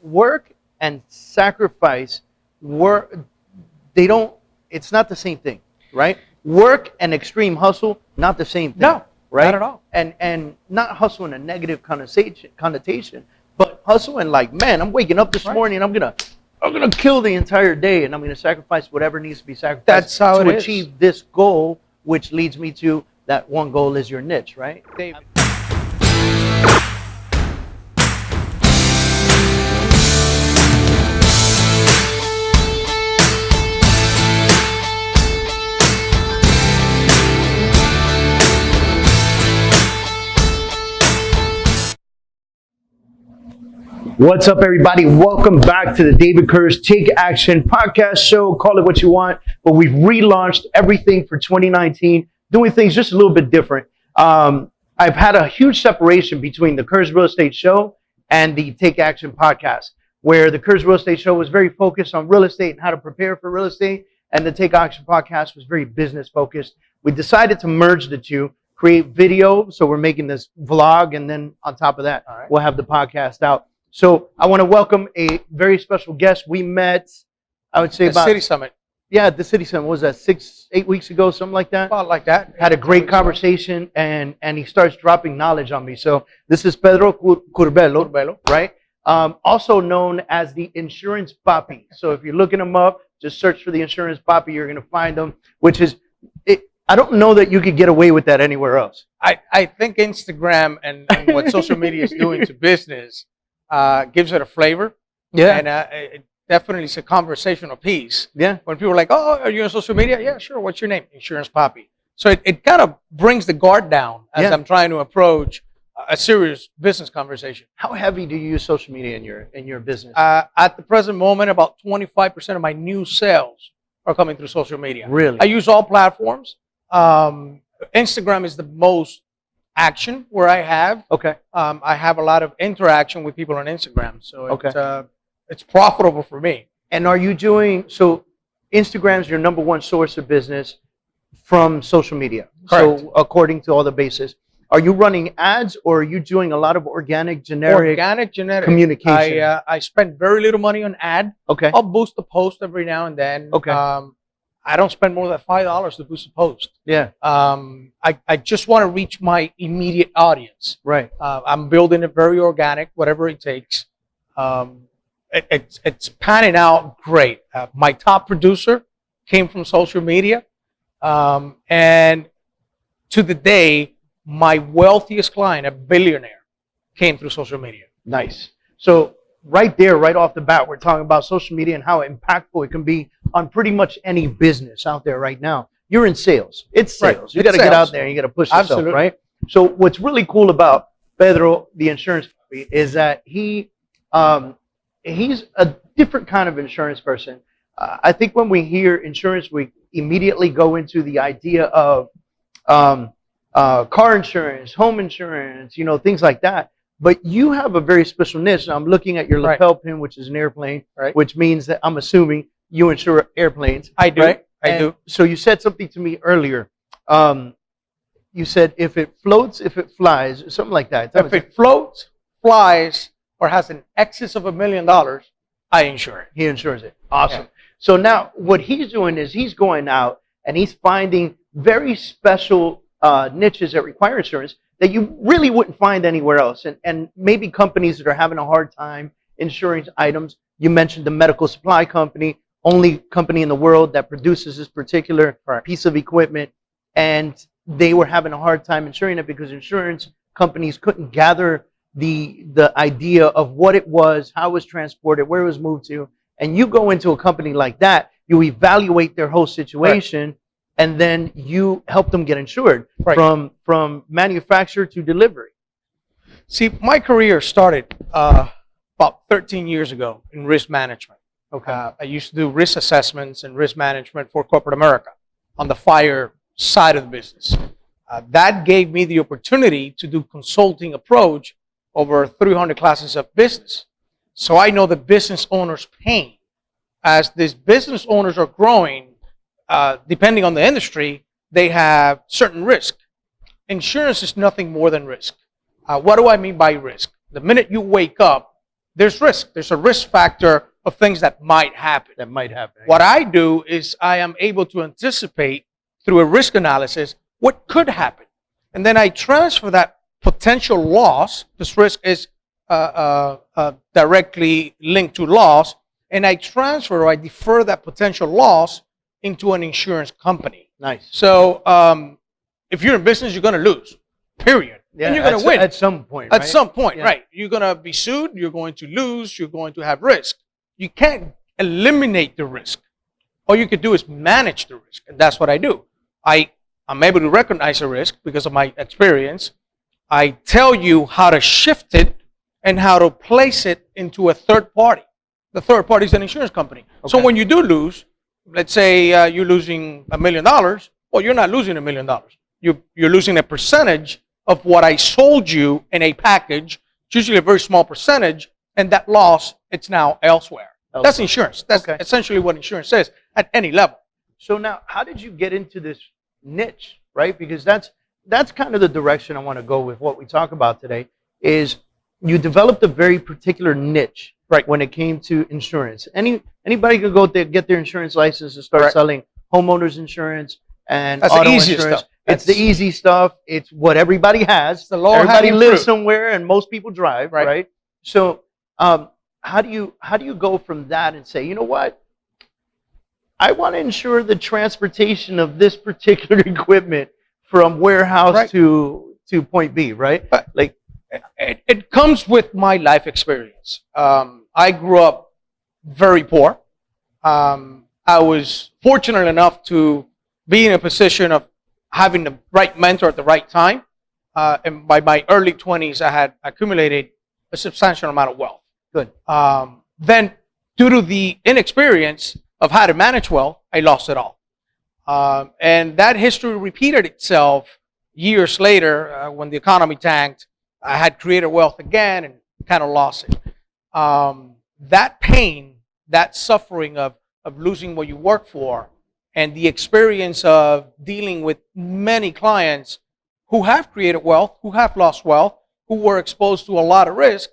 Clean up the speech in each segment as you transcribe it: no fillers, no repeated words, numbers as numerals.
work and sacrifice it's not the same thing, right? Work and extreme hustle, not the same thing. No, right? not at all. And not hustle in a negative connotation, but hustle and like, man, I'm waking up this morning and I'm gonna kill the entire day and I'm gonna sacrifice whatever needs to be sacrificed That's how to it is. achieve this goal, which leads me to that one goal is your niche, right? David. What's up, everybody? Welcome back to the David Kurz Take Action podcast show. Call it what you want, but we've relaunched everything for 2019, doing things just a little bit different. I've had a huge separation between the Kurz Real Estate Show and the Take Action podcast, where the Kurz Real Estate Show was very focused on real estate and how to prepare for real estate, and the Take Action podcast was very business focused. We decided to merge the two, create video, so we're making this vlog, and then on top of that, we'll have the podcast out. So I want to welcome a very special guest. We met, I would say, about City Summit. Yeah, the City Summit. What was that, 8 weeks ago, something like that? About like that. Had a great conversation, and he starts dropping knowledge on me. So this is Pedro Curbelo, right? Also known as the Insurance Papi. So if you're looking him up, just search for the Insurance Papi. You're going to find him, which is, I don't know that you could get away with that anywhere else. I think Instagram and what social media is doing to business gives it a flavor. Yeah. And it definitely is a conversational piece. Yeah. When people are like, oh, are you on social media? Yeah, sure. What's your name? Insurance Papi. So it kind of brings the guard down as I'm trying to approach a serious business conversation. How heavy do you use social media in your business? At the present moment, about 25% of my new sales are coming through social media. Really? I use all platforms. Instagram is the most action where I have. Okay. I have a lot of interaction with people on Instagram, so Okay. It's profitable for me. And are you doing, so Instagram's your number one source of business from social media? Correct. So according to all the bases, are you running ads or are you doing a lot of organic, generic communication? I spend very little money on ad. Okay. I'll boost a post every now and then. Okay. I don't spend more than $5 to boost a post. Yeah. I just want to reach my immediate audience. Right. I'm building it very organic, whatever it takes. It's panning out great. My top producer came from social media, and to the day, my wealthiest client, a billionaire, came through social media. Nice. So right there, right off the bat, we're talking about social media and how impactful it can be on pretty much any business out there right now. You're in sales. It's sales. Right. You got to get out there and you got to push yourself, Absolutely. right? So what's really cool about Pedro, the insurance company, is that he's a different kind of insurance person. I think when we hear insurance, we immediately go into the idea of car insurance, home insurance, things like that. But you have a very special niche. I'm looking at your lapel pin, which is an airplane, which means that I'm assuming you insure airplanes. I do. Right? I do. So you said something to me earlier. You said if it floats, if it flies, something like that. If it floats, flies, or has an excess of $1 million, I insure it. He insures it. Awesome. Yeah. So now what he's doing is he's going out and he's finding very special niches that require insurance that you really wouldn't find anywhere else. And maybe companies that are having a hard time insuring items. You mentioned the medical supply company, only company in the world that produces this particular piece of equipment. And they were having a hard time insuring it because insurance companies couldn't gather the idea of what it was, how it was transported, where it was moved to. And you go into a company like that, you evaluate their whole situation, and then you help them get insured from manufacturer to delivery. See, my career started about 13 years ago in risk management. Okay. I used to do risk assessments and risk management for corporate America on the fire side of the business. That gave me the opportunity to do consulting approach over 300 classes of business. So I know the business owner's pain. As these business owners are growing, depending on the industry, they have certain risk. Insurance is nothing more than risk. What do I mean by risk? The minute you wake up, there's risk. There's a risk factor of things that might happen. That might happen. What I do is I am able to anticipate through a risk analysis what could happen. And then I transfer that potential loss, this risk is directly linked to loss, and I transfer or I defer that potential loss into an insurance company. Nice. So if you're in business, you're going to lose, period. Yeah, and you're going to win. At some point, At right? some point, Yeah. right. You're going to be sued, you're going to lose, you're going to have risk. You can't eliminate the risk. All you could do is manage the risk, and that's what I do. I'm able to recognize a risk because of my experience. I tell you how to shift it and how to place it into a third party. The third party is an insurance company. So Okay. when you do lose, let's say you're losing $1 million, well, you're not losing $1 million. You're losing a percentage of what I sold you in a package, it's usually a very small percentage, and that loss, it's now elsewhere. That's insurance. That's Okay. essentially what insurance is at any level. So now, how did you get into this niche, right? Because that's kind of the direction I want to go with what we talk about today. Is you developed a very particular niche, right? When it came to insurance, anybody could go there, get their insurance license and start selling homeowners insurance and That's auto the easiest insurance. stuff. It's the easy stuff. It's what everybody has. the low Everybody hanging lives fruit. somewhere, and most people drive, Right. right? So, how do you go from that and say, you know what? I want to ensure the transportation of this particular equipment from warehouse Right. to point B, right? Like, It comes with my life experience. I grew up very poor. I was fortunate enough to be in a position of having the right mentor at the right time. And by my early 20s, I had accumulated a substantial amount of wealth. good. Then, due to the inexperience of how to manage wealth, I lost it all. And that history repeated itself years later when the economy tanked. I had created wealth again and kind of lost it. That pain, that suffering of losing what you work for, and the experience of dealing with many clients who have created wealth, who have lost wealth, who were exposed to a lot of risk,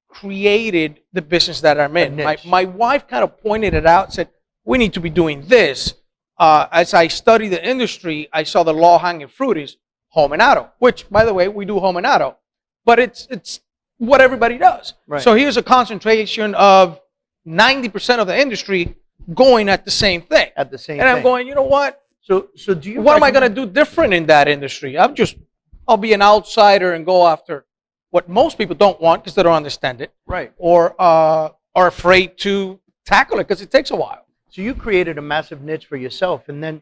created the business that I'm in. My wife kind of pointed it out, said, we need to be doing this. As I studied the industry, I saw the low-hanging fruit is home and auto, which, by the way, we do home and auto. But it's what everybody does. Right. So here's a concentration of 90% of the industry going at the same thing. At the same And I'm thing. going, you know what? So do you? What am I going to do different in that industry? I'll be an outsider and go after what most people don't want because they don't understand it, Right. or are afraid to tackle it because it takes a while. So you created a massive niche for yourself, and then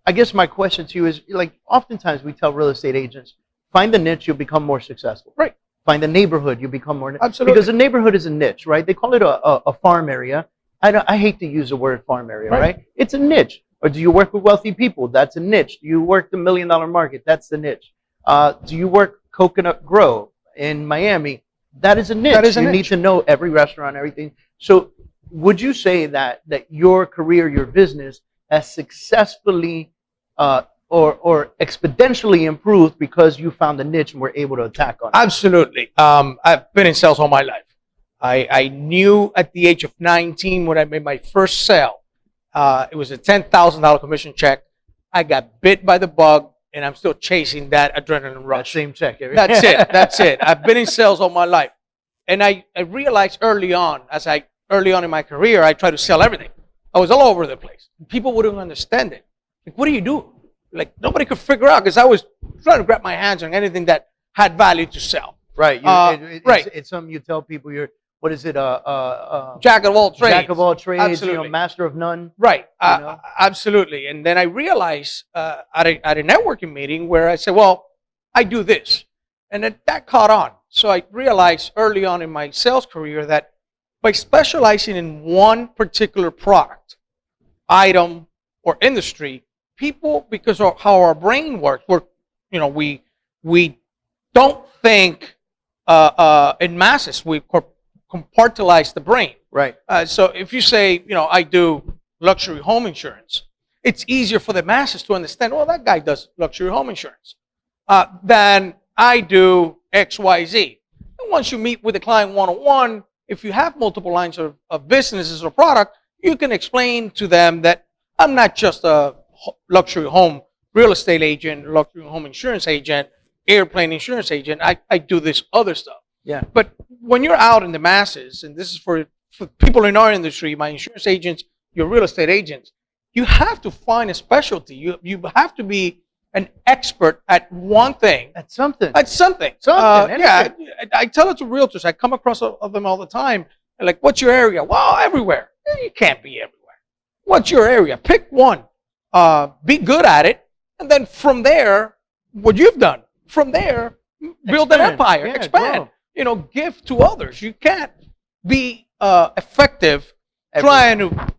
I guess my question to you is, like, oftentimes we tell real estate agents, find the niche, you'll become more successful. Right. Find the neighborhood, you become more. Absolutely. Because a neighborhood is a niche, right? They call it a farm area. I hate to use the word farm area, right? It's a niche. Or do you work with wealthy people? That's a niche. Do you work the $1 million market? That's the niche. Do you work Coconut Grove in Miami? That is a niche. That is a you niche. need to know every restaurant, everything. So would you say that your career, your business has successfully or exponentially improved because you found a niche and were able to attack on it? Absolutely. I've been in sales all my life. I knew at the age of 19 when I made my first sale. It was a $10,000 commission check. I got bit by the bug, and I'm still chasing that adrenaline That rush. same check. That's it. That's it. I've been in sales all my life. And I realized early on in my career, I tried to sell everything. I was all over the place. People wouldn't understand it. Like, what do you do? Like, nobody could figure out because I was trying to grab my hands on anything that had value to sell. Right. Right. It's something you tell people you're, what is it? Jack of all trades. Jack of all trades, Absolutely. master of none. Right. You know? Absolutely. And then I realized at a networking meeting where I said, well, I do this. And that caught on. So I realized early on in my sales career that by specializing in one particular product, item, or industry, people, because of how our brain works, we don't think in masses. We compartmentalize the brain. Right. So if you say, I do luxury home insurance, it's easier for the masses to understand, well, that guy does luxury home insurance. Than I do XYZ. And once you meet with the client one-on-one, if you have multiple lines of businesses or product, you can explain to them that I'm not just a luxury home real estate agent, luxury home insurance agent, airplane insurance agent. I do this other stuff. Yeah. But when you're out in the masses, and this is for people in our industry, my insurance agents, your real estate agents, you have to find a specialty. You have to be an expert at one thing. At something. At something. Yeah, I tell it to realtors. I come across of them all the time. They're like, what's your area? Well, everywhere. You can't be everywhere. What's your area? Pick one. Be good at it. And then from there, what you've done, from there, build an empire, expand. Grow. Give to others. You can't be effective trying to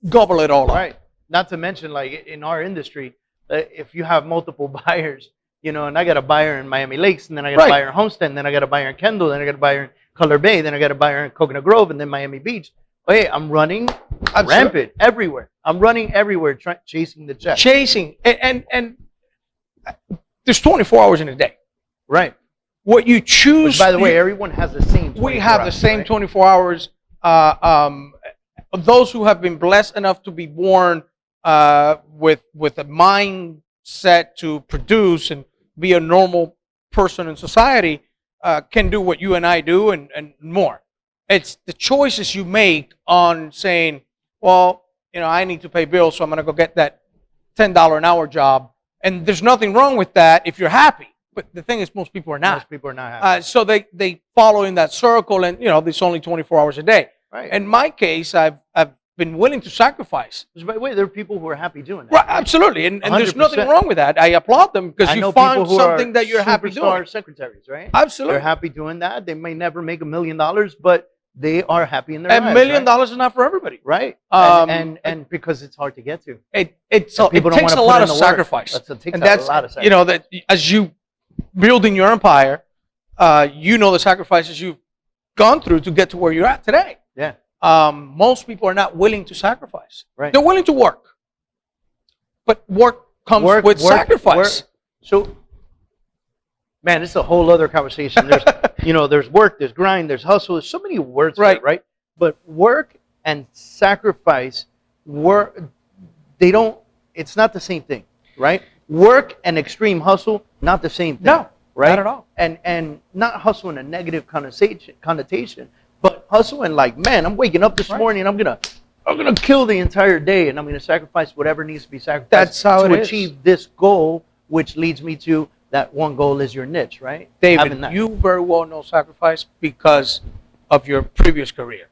gobble it all up. Right. Not to mention, like in our industry, if you have multiple buyers, and I got a buyer in Miami Lakes, and then I got a buyer in Homestead, and then I got a buyer in Kendall, then I got a buyer in Color Bay, then I got a buyer in Coconut Grove, and then Miami Beach. Hey, I'm running rampant everywhere. I'm running everywhere, chasing the check. Chasing, and there's 24 hours in a day. Right. What you choose. Which, by the way, everyone has the same. We have the same 24 hours. Those who have been blessed enough to be born with a mindset to produce and be a normal person in society can do what you and I do and more. It's the choices you make on saying, well, I need to pay bills, so I'm going to go get that $10 an hour job. And there's nothing wrong with that if you're happy. But the thing is, most people are not. Most people are not happy. So they follow in that circle, and there's only 24 hours a day. Right. In my case, I've been willing to sacrifice. By the way, there are people who are happy doing that. Right, absolutely, and there's nothing wrong with that. I applaud them because you find something that you're happy doing. Secretaries, right? Absolutely, they're happy doing that. They may never make $1 million, but they are happy in their lives. $1 million is not for everybody, right? And because it's hard to get to. It takes a lot of sacrifice. And that's a lot of sacrifice. That as you building your empire, the sacrifices you've gone through to get to where you're at today. Yeah. Most people are not willing to sacrifice. Right. They're willing to work, but work comes with sacrifice. So, man, it's a whole other conversation. There's, there's work, there's grind, there's hustle. There's so many words, right? But work and sacrifice, it's not the same thing, right? Work and extreme hustle, not the same thing. No, right? Not at all. And not hustle in a negative connotation, but hustle and like, man, I'm waking up this morning and I'm gonna kill the entire day and I'm gonna sacrifice whatever needs to be sacrificed. That's how to achieve this goal, which leads me to that one goal is your niche, right? David, you very well know sacrifice because of your previous career.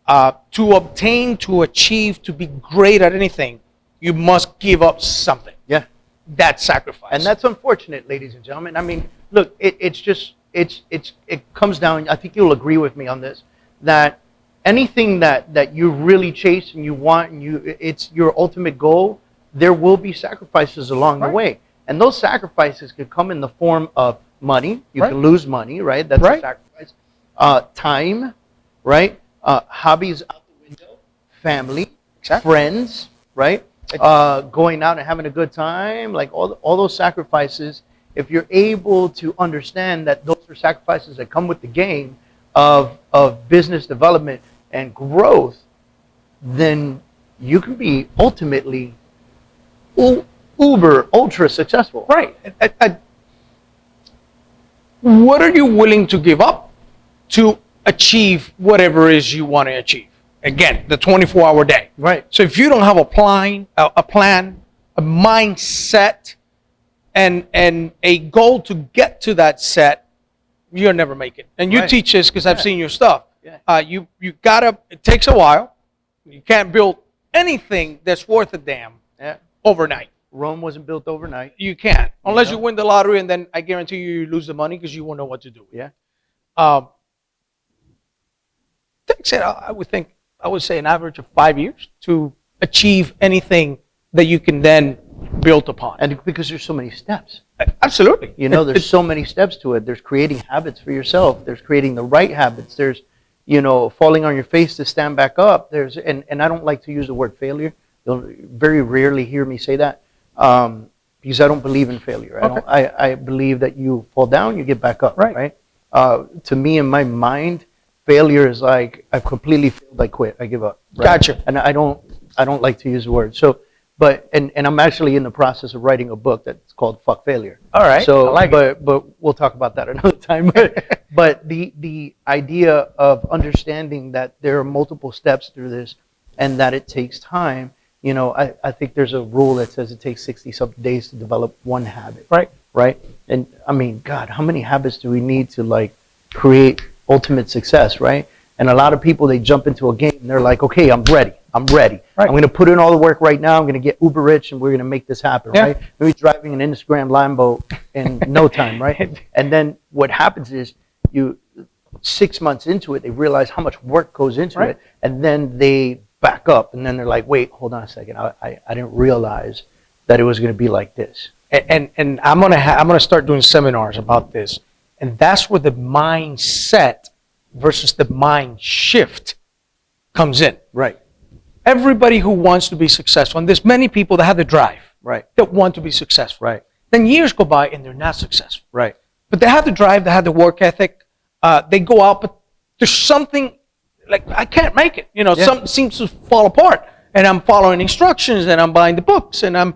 To obtain, to achieve, to be great at anything, you must give up something. Yeah. That's sacrifice. And that's unfortunate, ladies and gentlemen. I mean, look, it comes down, I think you'll agree with me on this, that anything that you really chase and you want and it's your ultimate goal, there will be sacrifices along the way. And those sacrifices could come in the form of money. You can lose money, right? That's a sacrifice. Time, right? Hobbies out the window, family, friends, right? Going out and having a good time, like all those sacrifices. If you're able to understand that those are sacrifices that come with the game of business development and growth, then you can be ultimately ultra successful. Right. What are you willing to give up to achieve whatever it is you want to achieve? Again, the 24-hour day. Right. So if you don't have a plan, a mindset, and a goal to get to that set, you'll never make it. And you teach this because I've seen your stuff. Yeah. You gotta. It takes a while. You can't build anything that's worth a damn overnight. Rome wasn't built overnight. You can't, unless you win the lottery, and then I guarantee you lose the money because you won't know what to do. Yeah. I would say an average of 5 years to achieve anything that you can then build upon. And because there's so many steps. Absolutely. There's so many steps to it. There's creating habits for yourself. There's creating the right habits. There's, falling on your face to stand back up. And I don't like to use the word failure. You'll very rarely hear me say that. Because I don't believe in failure. I believe that you fall down, you get back up, right? To me, in my mind, failure is like I've completely failed. I quit. I give up. Right? Gotcha. And I don't like to use the word. So, but and I'm actually in the process of writing a book that's called "Fuck Failure." All right. So, I like it. but we'll talk about that another time. But the idea of understanding that there are multiple steps through this, and that it takes time. You know, I think there's a rule that says it takes 60-something days to develop one habit. Right. Right. And I mean, God, how many habits do we need to like create ultimate success? Right. And a lot of people, they jump into a game and they're like, okay, I'm ready. I'm ready. Right. I'm going to put in all the work right now. I'm going to get uber rich and we're going to make this happen. Yeah. Right. Maybe driving an Instagram Lambo in no time. Right. And then what happens is 6 months into it, they realize how much work goes into Right. it. And then they back up and then they're like, wait, hold on a second. I didn't realize that it was going to be like this. And I'm gonna start doing seminars about this, and that's where the mindset versus the mind shift comes in. Right. Everybody who wants to be successful, and there's many people that have the drive, Right. that want to be successful. Right. Then years go by and they're not successful. Right. But they have the drive, they have the work ethic. They go out, but there's something like I can't make it. You know, Yeah. something seems to fall apart, and I'm following instructions, and I'm buying the books, and I'm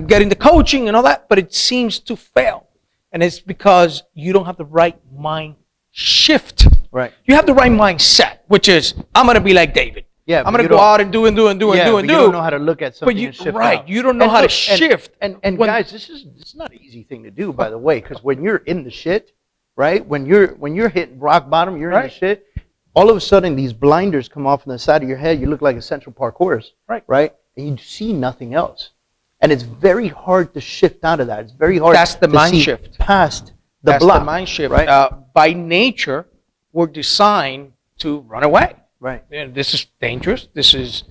getting the coaching and all that, but it seems to fail. And it's because you don't have the right mind shift. Right. You have the right mindset, which is, I'm going to be like David. Yeah, I'm but going to you go don't- out and do and do and do and Yeah, do but and you do. don't know how to look at something But you, and shift right, out. you don't know And how to look, shift. And When- guys, this is not an easy thing to do, by the way, because when you're in the shit, right? When you're hitting rock bottom, you're in the Right. shit. All of a sudden, these blinders come off on the side of your head. You look like a Central Park horse, Right. Right, and you see nothing else. And it's very hard to shift out of that. It's very hard. That's the to mind see shift. past the That's block. the mind shift. right? By nature, we're designed to run away. Right. And this is dangerous. This is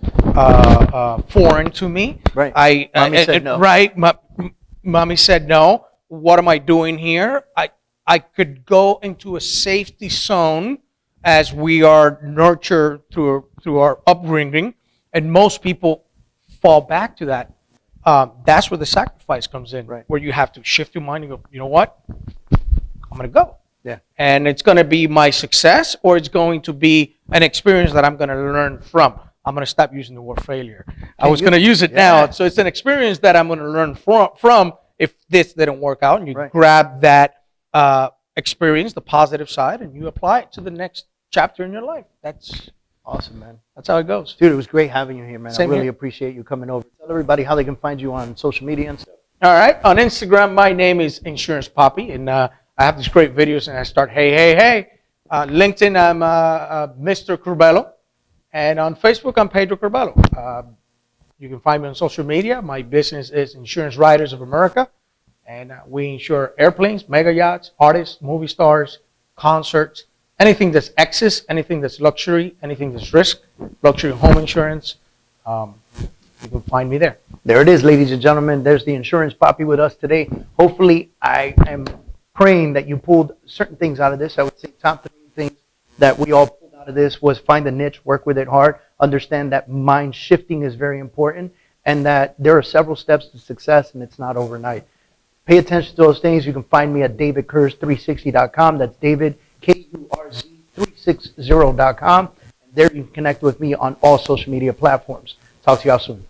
foreign to me. Right. I Mommy said no. Right. Mommy said no. What am I doing here? I could go into a safety zone as we are nurtured through our upbringing, and most people fall back to that. That's where the sacrifice comes in, Right. where you have to shift your mind and go, you know what? I'm going to go. Yeah. And it's going to be my success, or it's going to be an experience that I'm going to learn from. I'm going to stop using the word failure. I was going to use it now. Yeah. So it's an experience that I'm going to learn from if this didn't work out. And you Right. grab that experience, the positive side, and you apply it to the next chapter in your life. That's Awesome, man. how it goes. Dude, it was great having you here, man. Same I really here. appreciate you coming over. Tell everybody how they can find you on social media and stuff. All right. On Instagram, my name is Insurance Papi, and I have these great videos, and I start, hey, hey, hey. LinkedIn, I'm Mr. Curbelo. And on Facebook, I'm Pedro Curbelo. You can find me on social media. My business is Insurance Writers of America. And we insure airplanes, mega yachts, artists, movie stars, concerts, anything that's excess, anything that's luxury, anything that's risk, luxury home insurance. You can find me there. There it is, ladies and gentlemen. There's the Insurance Papi with us today. Hopefully, I am praying that you pulled certain things out of this. I would say top 3 things that we all pulled out of this was find a niche, work with it hard, understand that mind shifting is very important, and that there are several steps to success, and it's not overnight. Pay attention to those things. You can find me at davidkurz360.com. That's David, Kurz360.com. And there you can connect with me on all social media platforms. Talk to y'all soon.